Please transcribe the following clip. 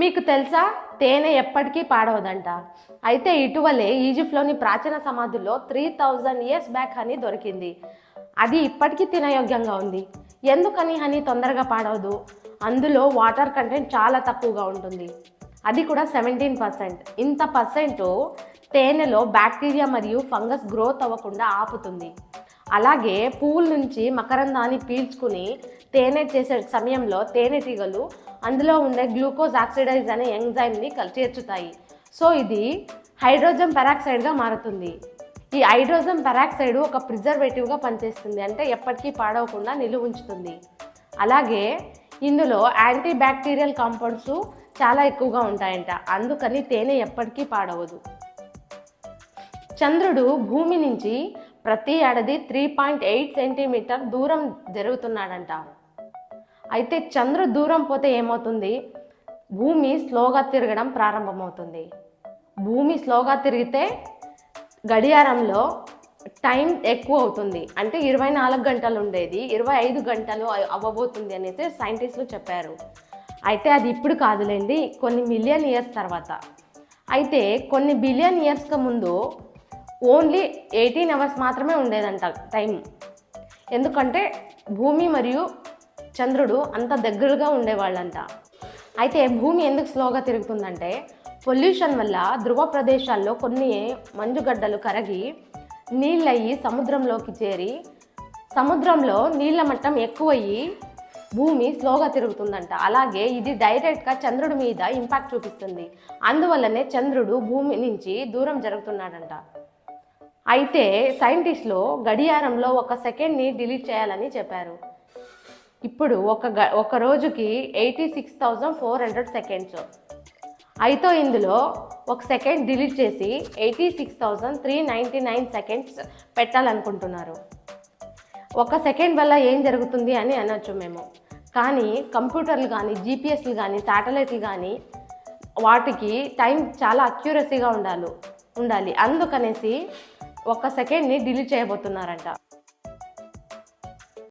మీకు తెలుసా తేనె ఎప్పటికీ పాడవదంట. అయితే ఇటీవలే ఈజిప్ట్లోని ప్రాచీన సమాధుల్లో 3000 ఇయర్స్ బ్యాక్ హనీ దొరికింది. అది ఇప్పటికీ తినయోగ్యంగా ఉంది. ఎందుకని హనీ తొందరగా పాడవదు? అందులో వాటర్ కంటెంట్ చాలా తక్కువగా ఉంటుంది, అది కూడా 17%. ఇంత పర్సెంట్ తేనెలో బ్యాక్టీరియా మరియు ఫంగస్ గ్రోత్ అవ్వకుండా ఆపుతుంది. అలాగే పువ్వుల నుంచి మకరందాన్ని పీల్చుకుని తేనె చేసే సమయంలో తేనెటీగలు అందులో ఉండే గ్లూకోజ్ ఆక్సిడైజ్ అనే ఎంజైమ్ని చేర్చుతాయి. సో ఇది హైడ్రోజన్ పెరాక్సైడ్గా మారుతుంది. ఈ హైడ్రోజన్ పెరాక్సైడ్ ఒక ప్రిజర్వేటివ్గా పనిచేస్తుంది, అంటే ఎప్పటికీ పాడవకుండా నిలువ ఉంచుతుంది. అలాగే ఇందులో యాంటీ బ్యాక్టీరియల్ కాంపౌండ్స్ చాలా ఎక్కువగా ఉంటాయంట, అందుకని తేనె ఎప్పటికీ పాడవదు. చంద్రుడు భూమి నుంచి ప్రతి ఏడాది 3.8 సెంటీమీటర్ దూరం జరుగుతున్నాడంట. అయితే చంద్రుడు దూరం పోతే ఏమవుతుంది? భూమి స్లోగా తిరగడం ప్రారంభమవుతుంది. భూమి స్లోగా తిరిగితే గడియారంలో టైం ఎక్కువ అవుతుంది, అంటే 24 గంటలు ఉండేది 25 గంటలు అవ్వబోతుంది అనేసి సైంటిస్టులు చెప్పారు. అయితే అది ఇప్పుడు కాదులేండి, కొన్ని మిలియన్ ఇయర్స్ తర్వాత. అయితే కొన్ని బిలియన్ ఇయర్స్కి ముందు ఓన్లీ 18 అవర్స్ మాత్రమే ఉండేదంట టైం. ఎందుకంటే భూమి మరియు చంద్రుడు అంత దగ్గరగా ఉండేవాళ్ళంట. అయితే భూమి ఎందుకు స్లోగా తిరుగుతుందంటే పొల్యూషన్ వల్ల ధ్రువ ప్రదేశాల్లో కొన్ని మంచుగడ్డలు కరిగి నీళ్ళయి సముద్రంలోకి చేరి సముద్రంలో నీళ్ళ మట్టం ఎక్కువయ్యి భూమి స్లోగా తిరుగుతుందంట. అలాగే ఇది డైరెక్ట్గా చంద్రుడి మీద ఇంపాక్ట్ చూపిస్తుంది. అందువల్లనే చంద్రుడు భూమి నుంచి దూరం జరుగుతున్నాడంట. అయితే సైంటిస్టులు గడియారంలో 1 సెకండ్ని డిలీట్ చేయాలని చెప్పారు. ఇప్పుడు ఒక రోజుకి 86,400 సెకండ్స్. అయితే ఇందులో 1 సెకండ్ డిలీట్ చేసి 86,399 సెకండ్స్ పెట్టాలనుకుంటున్నారు. 1 సెకండ్ వల్ల ఏం జరుగుతుంది అని అనొచ్చు మేము, కానీ కంప్యూటర్లు కానీ జీపీఎస్లు కానీ శాటిలైట్లు కానీ వాటికి టైం చాలా అక్యురసీగా ఉండాలి. అందుకనేసి 1 సెకండ్ని డిలీట్ చేయబోతున్నారంట.